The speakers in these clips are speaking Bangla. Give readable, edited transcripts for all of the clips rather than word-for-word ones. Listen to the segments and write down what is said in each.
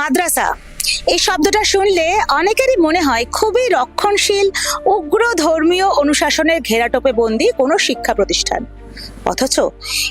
মাদ্রাসা এই শব্দটা শুনলে অনেকেরই মনে হয় খুবই রক্ষণশীল, উগ্র ধর্মীয় অনুশাসনের ঘেরাটোপে বন্দী কোনো শিক্ষা প্রতিষ্ঠান। অথচ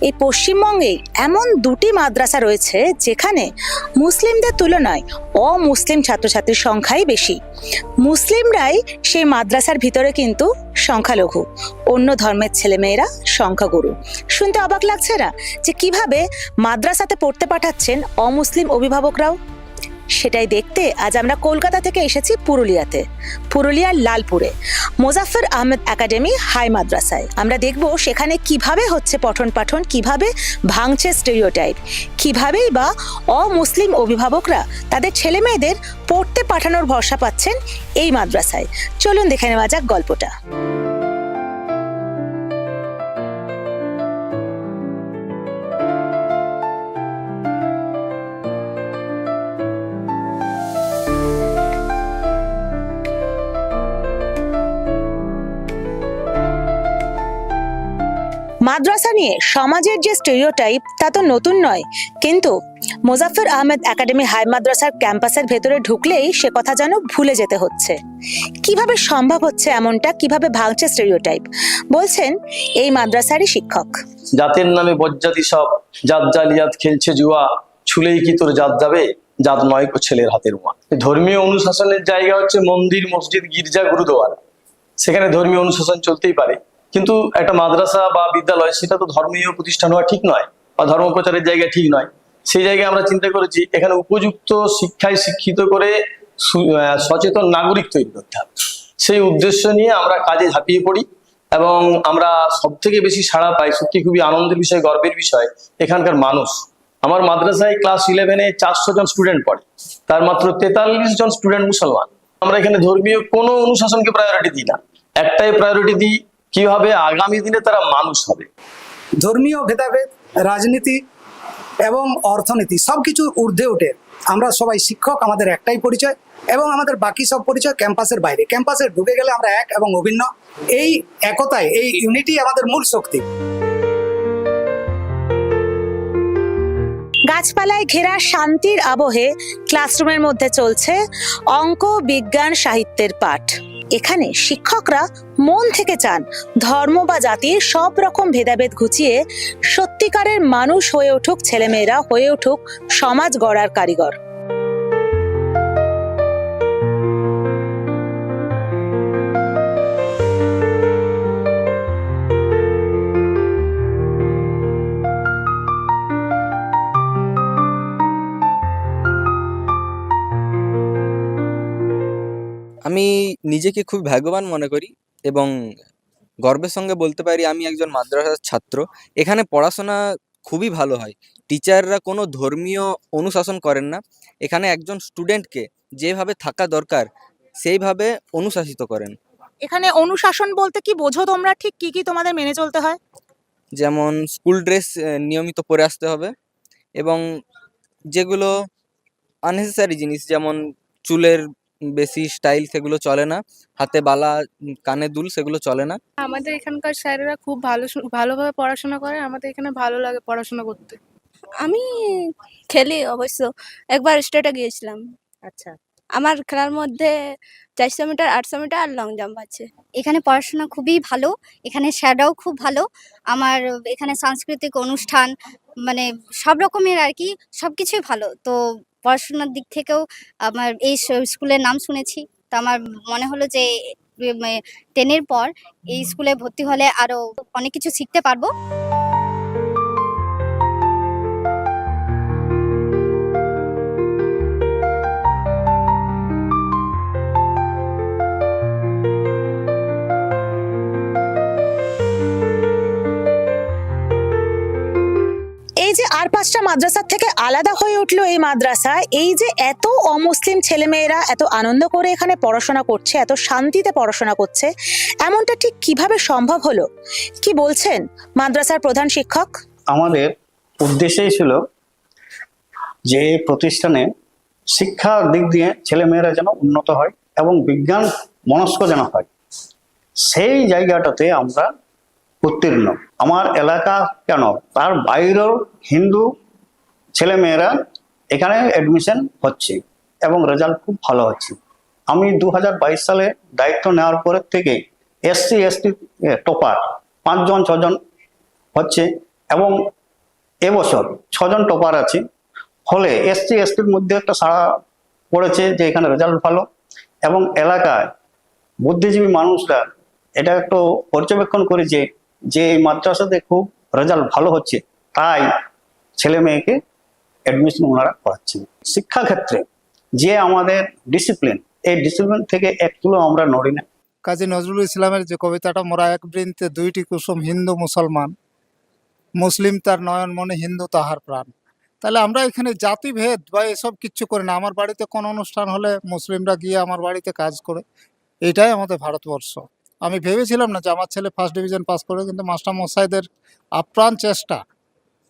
এই পশ্চিমবঙ্গে এমন দুটি মাদ্রাসা রয়েছে যেখানে মুসলিমদের তুলনায় অমুসলিম ছাত্রছাত্রীর সংখ্যাই বেশি। মুসলিমরাই সেই মাদ্রাসার ভিতরে কিন্তু সংখ্যালঘু, অন্য ধর্মের ছেলেমেয়েরা সংখ্যাগুরু। শুনতে অবাক লাগছে না যে কিভাবে মাদ্রাসাতে পড়তে পাঠাচ্ছেন অমুসলিম অভিভাবকরাও? সেটাই দেখতে আজ আমরা কলকাতা থেকে এসেছি পুরুলিয়ার লালপুরে মোজাফফর আহমেদ একাডেমি হাই মাদ্রাসায়। আমরা দেখব সেখানে কিভাবে হচ্ছে পঠন পাঠন, কিভাবে ভাঙছে স্টেরিওটাইপ, কিভাবেই বা অমুসলিম অভিভাবকরা তাদের ছেলে মেয়েদের পড়তে পাঠানোর ভরসা পাচ্ছেন এই মাদ্রাসায়। চলুন দেখে নেওয়া যাক গল্পটা। মাদ্রাসা নিয়ে সমাজের যে স্টেরিওটাইপ তা তো নতুন নয়, কিন্তু মোজাফফর আহমেদ একাডেমি হাই মাদ্রাসার ক্যাম্পাসের ভেতরে ঢুকলেই সে কথা যেন ভুলে যেতে হচ্ছে। কিভাবে সম্ভব হচ্ছে এমনটা, কিভাবে ভাঙছে স্টেরিওটাইপ, বলছেন এই মাদ্রাসারই শিক্ষক। জাতের নামে বজ্জাতি সব, জাত জালিয়াত খেলছে জুয়া, ছুলেই কি তোর জাত যাবে, জাত নয় কো ছেলের হাতের উমা। ধর্মীয় অনুশাসনের জায়গা হচ্ছে মন্দির, মসজিদ, গির্জা, গুরুদুয়ারা। সেখানে ধর্মীয় অনুশাসন চলতেই পারে, কিন্তু একটা মাদ্রাসা বা বিদ্যালয় সেটা তো ধর্মীয় প্রতিষ্ঠান হওয়া ঠিক নয়, বা ধর্ম প্রচারের জায়গা ঠিক নয়। সেই জায়গায় আমরা চিন্তা করেছি এখানে উপযুক্ত শিক্ষায় শিক্ষিত করে সচেতন নাগরিক তৈরি করতে হবে। সেই উদ্দেশ্য নিয়ে আমরা কাজে ঝাঁপিয়ে পড়ি এবং আমরা সব থেকে বেশি সাড়া পাই। সত্যি খুবই আনন্দের বিষয়, গর্বের বিষয় এখানকার মানুষ। আমার মাদ্রাসায় ক্লাস 11-এ 400 জন স্টুডেন্ট পড়ে, তার মাত্র 43 জন স্টুডেন্ট মুসলমান। আমরা এখানে ধর্মীয় কোনো অনুশাসনকে প্রায়োরিটি দিই না, একটাই প্রায়োরিটি দিই কিভাবে আগামী দিনে তারা মানুষ হবে। ধর্মীয় ভেদাভেদ, রাজনীতি এবং অর্থনীতি সবকিছু ঊর্ধ্বে ওঠে। আমরা সবাই শিক্ষক, আমাদের একটাই পরিচয় এবং আমাদের বাকি সব পরিচয় ক্যাম্পাসের বাইরে। ক্যাম্পাসে ঢুকে গেলে আমরা এক এবং অভিন্ন। এই একতায়, এই ইউনিটি আমাদের মূল শক্তি। গাছপালায় ঘেরা শান্তির আবহে ক্লাসরুমের মধ্যে চলছে অঙ্ক, বিজ্ঞান, সাহিত্যের পাঠ। এখানে শিক্ষকরা মন থেকে চান ধর্ম বা জাতির সব রকম ভেদাভেদ ঘুচিয়ে সত্যিকারের মানুষ হয়ে উঠুক ছেলেমেয়েরা, হয়ে উঠুক সমাজ গড়ার কারিগর। আমি নিজেকে খুব ভাগ্যবান মনে করি এবং গর্বের সঙ্গে বলতে পারি আমি একজন মাদ্রাসার ছাত্র। এখানে পড়াশোনা খুবই ভালো হয়, টিচাররা কোনো ধর্মীয় অনুশাসন করেন না। এখানে একজন স্টুডেন্টকে যেভাবে থাকা দরকার সেইভাবে অনুশাসিত করেন। এখানে অনুশাসন বলতে কি বোঝো তোমরা? ঠিক কি কি তোমাদের মেনে চলতে হয়? যেমন স্কুল ড্রেস নিয়মিত পরে আসতে হবে এবং যেগুলো আননেসেসারি জিনিস যেমন চুলের বেশি স্টাইল সেগুলো চলে না, হাতে বালা, কানে দুল সেগুলো চলে না। আমাদের এখানকার স্যারেরা খুব ভালোভাবে পড়াশোনা করে, আমাদের এখানে ভালো লাগে পড়াশোনা করতে। আমি খেলি অবশ্য, একবার স্টেটে গিয়েছিলাম। আচ্ছা, আমার খেলার মধ্যে 400 মিটার, 800 মিটার আর লং জাম্প আছে। এখানে পড়াশোনা খুবই ভালো, এখানে স্যাররাও খুব ভালো। আমার এখানে সাংস্কৃতিক অনুষ্ঠান মানে সব রকমের আর কি সবকিছুই ভালো। তো পড়াশোনার দিক থেকেও আমার এই স্কুলের নাম শুনেছি, তো আমার মনে হলো যে 10-এর পর এই স্কুলে ভর্তি হলে আরো অনেক কিছু শিখতে পারবো। এই যে আর 5টা মাদ্রাসার থেকে আলাদা হয়ে উঠলো এই মাদ্রাসা, এই যে এত অমুসলিম ছেলেমেয়েরা এত আনন্দ করে এখানে পড়াশোনা করছে, এত শান্তিতে পড়াশোনা করছে, এমনটা ঠিক কিভাবে সম্ভব হলো? কি বলছেন মাদ্রাসার প্রধান শিক্ষক? আমাদের উদ্দেশ্যই ছিল যে প্রতিষ্ঠানে শিক্ষার দিক দিয়ে ছেলেমেয়েরা যেন উন্নত হয় এবং বিজ্ঞান মনস্ক যেন হয়, সেই জায়গাটাতে আমরা উত্তীর্ণ। আমার এলাকা কেন, তার বাইরেও হিন্দু ছেলেমেয়েরা এখানে অ্যাডমিশন হচ্ছে এবং রেজাল্ট খুব ভালো হচ্ছে। আমি 2022 সালে দায়িত্ব নেওয়ার পরের থেকে SC ST টপার 5 জন 6 জন হচ্ছে এবং এবছর 6 জন টপার আছে। ফলে SC STর মধ্যে একটা সাড়া পড়েছে যে এখানে রেজাল্ট ভালো এবং এলাকায় বুদ্ধিজীবী মানুষরা এটা একটু পর্যবেক্ষণ করেছে যে এই মাদ্রাসাতে খুব রেজাল্ট ভালো হচ্ছে, তাই ছেলে মেয়েকে অ্যাডমিশন ওনারা করাচ্ছেন। শিক্ষাক্ষেত্রে যে আমাদের ডিসিপ্লিন, এই ডিসিপ্লিন থেকে একটুও আমরা নড়ি না। কাজী নজরুল ইসলামের যে কবিতাটা, মোরা এক বৃন্তে দুইটি কুসুম, হিন্দু মুসলমান, মুসলিম তার নয়ন মনে, হিন্দু তাহার প্রাণ। তাহলে আমরা এখানে জাতিভেদ বা এসব কিচ্ছু করি না। আমার বাড়িতে কোনো অনুষ্ঠান হলে মুসলিমরা গিয়ে আমার বাড়িতে কাজ করে, এটাই আমাদের ভারতবর্ষ। আমি ভেবেছিলাম না যে আমার ছেলে ফার্স্ট ডিভিশন পাস করে, কিন্তু মাস্টারমশাইদের আপ্রাণ চেষ্টা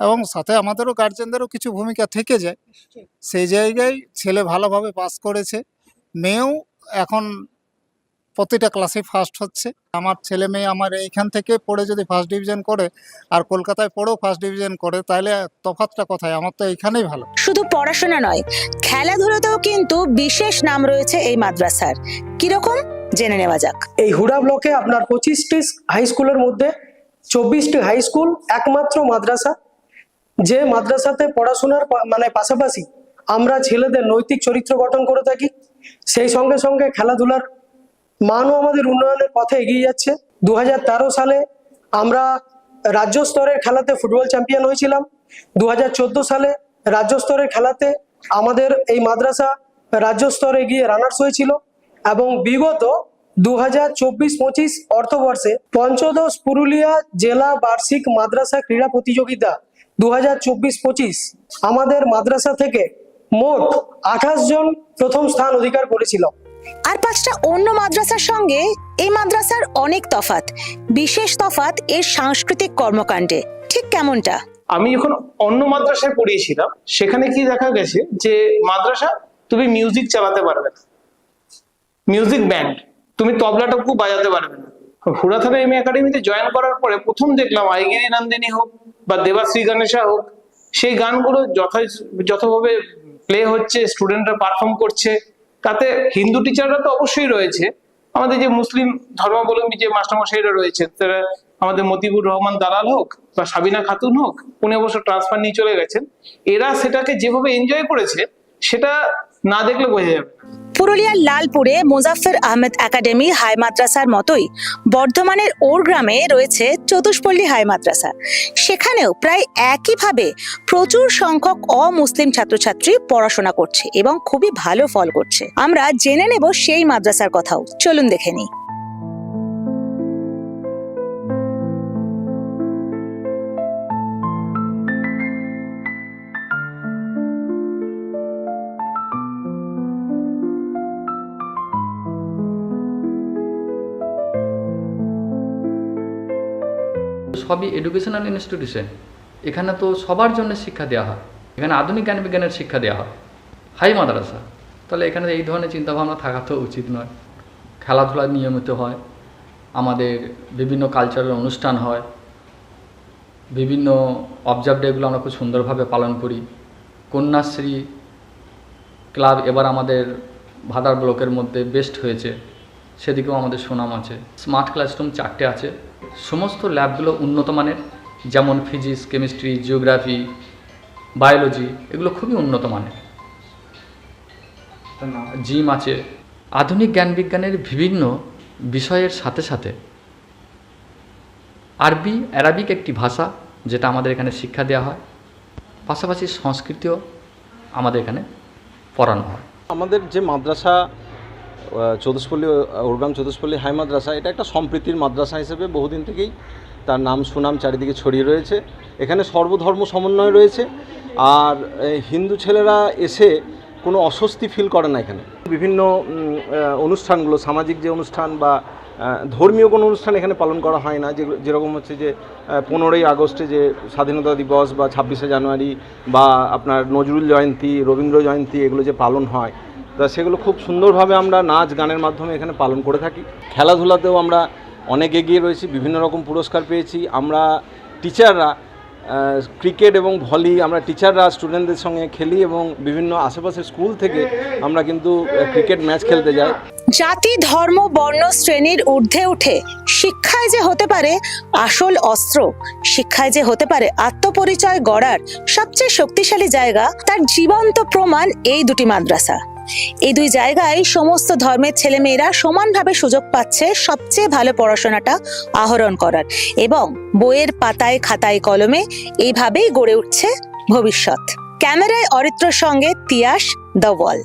এবং সাথে আমাদেরও গার্জেনদেরও কিছু ভূমিকা থেকে যায়, সেই জায়গায় ছেলে ভালোভাবে পাস করেছে। মেয়েও এখন প্রতিটা ক্লাসে ফার্স্ট হচ্ছে। আমার ছেলে মেয়ে আমার এইখান থেকে পড়ে যদি ফার্স্ট ডিভিশন করে আর কলকাতায় পড়েও ফার্স্ট ডিভিশন করে, তাহলে তফাৎটা কোথায়? আমার তো এইখানেই ভালো। শুধু পড়াশোনা নয়, খেলাধুলাতেও কিন্তু বিশেষ নাম রয়েছে এই মাদ্রাসার। কিরকম জেনে নেওয়া যাক। এই হুড়া ব্লকে আপনার 25টি হাই স্কুলের মধ্যে 24টি হাই স্কুল একমাত্র মাদ্রাসা, যে মাদ্রাসাতে পড়াশোনার পাশাপাশি আমরা ছেলেদের নৈতিক চরিত্র গঠন করে থাকি। সেই সঙ্গে সঙ্গে খেলাধুলার মানও আমাদের উন্নয়নের পথে এগিয়ে যাচ্ছে। 2013 সালে আমরা রাজ্য স্তরের খেলাতে ফুটবল চ্যাম্পিয়ন হয়েছিলাম। 2014 সালে রাজ্য স্তরের খেলাতে আমাদের এই মাদ্রাসা রাজ্য স্তরে গিয়ে রানার্স হয়েছিল এবং বিগত 2024-25 অর্থবর্ষে পঞ্চদশ পুরুলিয়া জেলা বার্ষিক মাদ্রাসা ক্রীড়া প্রতিযোগিতা 2024-25 আমাদের মাদ্রাসা থেকে মোট 28 জন প্রথম স্থান অধিকার করেছিল। আর 5টা অন্য মাদ্রাসার সঙ্গে এই মাদ্রাসার অনেক তফাৎ। বিশেষ তফাৎ এর সাংস্কৃতিক কর্মকাণ্ডে। ঠিক কেমনটা? আমি যখন অন্য মাদ্রাসায় পড়িয়েছিলাম, সেখানে কি দেখা গেছে যে মাদ্রাসা তুমি মিউজিক চালাতে পারবে না, মিউজিক ব্যান্ড, তুমি তবলাটুকু বাজাতে পারবে না। হুড়া থানা এমএ একাডেমিতে জয়েন করার পরে প্রথম দেখলাম আইগিরি নন্দিনী হোক বা দেবাশ্রী গণেশা হোক, সেই গানগুলো যথাভাবে প্লে হচ্ছে, স্টুডেন্টরা পারফর্ম করছে। তাতে হিন্দু টিচাররা তো অবশ্যই রয়েছে, আমাদের যে মুসলিম ধর্মাবলম্বী যে মাস্টারমশাইরা রয়েছে, তারা আমাদের মতিবুর রহমান দালাল হোক বা সাবিনা খাতুন হোক, উনি অবশ্য ট্রান্সফার নিয়ে চলে গেছেন, এরা সেটাকে যেভাবে এনজয় করেছে সেটা না দেখলে বোঝা যাবে না। পুরুলিয়ার লালপুরে মোজাফফর আহমেদ একাডেমি হাই মাদ্রাসার মতোই বর্ধমানের ওরগ্রামে রয়েছে চতুষ্পল্লী হাই মাদ্রাসা। সেখানেও প্রায় একইভাবে প্রচুর সংখ্যক অমুসলিম ছাত্রছাত্রী পড়াশোনা করছে এবং খুবই ভালো ফল করছে। আমরা জেনে নেব সেই মাদ্রাসার কথাও। চলুন দেখে নিই। সবই এডুকেশনাল ইনস্টিটিউশন। এখানে তো সবার জন্য শিক্ষা দেওয়া হয়, এখানে আধুনিক জ্ঞান বিজ্ঞানের শিক্ষা দেওয়া হয়, হাই মাদ্রাসা। তাহলে এখানে এই ধরনের চিন্তাভাবনা থাকা তো উচিত নয়। খেলাধুলা নিয়মিত হয়, আমাদের বিভিন্ন কালচারাল অনুষ্ঠান হয়, বিভিন্ন অবজার্ভ ডেগুলো আমরা খুব সুন্দরভাবে পালন করি। কন্যাশ্রী ক্লাব এবার আমাদের ভাদার ব্লকের মধ্যে বেস্ট হয়েছে, সেদিকেও আমাদের সুনাম আছে। স্মার্ট ক্লাসরুম 4টে আছে, সমস্ত ল্যাবগুলো উন্নত মানের, যেমন ফিজিক্স, কেমিস্ট্রি, জিওগ্রাফি, বায়োলজি, এগুলো খুবই উন্নত মানের। জিম আছে। আধুনিক জ্ঞান বিজ্ঞানের বিভিন্ন বিষয়ের সাথে সাথে অ্যারাবিক একটি ভাষা, যেটা আমাদের এখানে শিক্ষা দেওয়া হয়, পাশাপাশি সংস্কৃতিও আমাদের এখানে পড়ানো হয়। আমাদের যে মাদ্রাসা চতুষ্পল্লী, ওরগ্রাম চতুষ্পল্লী হাই মাদ্রাসা, এটা একটা সম্প্রীতির মাদ্রাসা হিসেবে বহুদিন থেকেই তার নাম সুনাম চারিদিকে ছড়িয়ে রয়েছে। এখানে সর্বধর্ম সমন্বয় রয়েছে, আর হিন্দু ছেলেরা এসে কোনো অস্বস্তি ফিল করে না। এখানে বিভিন্ন অনুষ্ঠানগুলো, সামাজিক যে অনুষ্ঠান বা ধর্মীয় কোনো অনুষ্ঠান এখানে পালন করা হয় না। যেরকম হচ্ছে যে 15ই আগস্টে যে স্বাধীনতা দিবস বা 26শে জানুয়ারি বা আপনার নজরুল জয়ন্তী, রবীন্দ্র জয়ন্তী, এগুলো যে পালন হয়, তা সেগুলো খুব সুন্দরভাবে আমরা নাচ গানের মাধ্যমে এখানে পালন করে থাকি। খেলাধুলাতেও আমরা অনেক এগিয়ে রয়েছি, বিভিন্ন রকম পুরস্কার পেয়েছি। আমরা টিচাররা ক্রিকেট এবং ভলি আমরা টিচাররা স্টুডেন্টদের সঙ্গে খেলি এবং বিভিন্ন আশেপাশের স্কুল থেকে আমরা কিন্তু ক্রিকেট ম্যাচ খেলতে যাই। জাতি, ধর্ম, বর্ণ, শ্রেণীর ঊর্ধ্বে উঠে শিক্ষায় যে হতে পারে আসল অস্ত্র, শিক্ষায় যে হতে পারে আত্মপরিচয় গড়ার সবচেয়ে শক্তিশালী জায়গা, তার জীবন্ত প্রমাণ এই দুটি মাদ্রাসা। এই দুই জায়গায় সমস্ত ধর্মের ছেলেমেয়েরা সমানভাবে সুযোগ পাচ্ছে সবচেয়ে ভালো পড়াশোনাটা আহরণ করার, এবং বইয়ের পাতায় খাতায় কলমে এইভাবেই গড়ে উঠছে ভবিষ্যৎ। ক্যামেরায় অরিত্রর সঙ্গে তিয়াস, দ্য ওয়াল।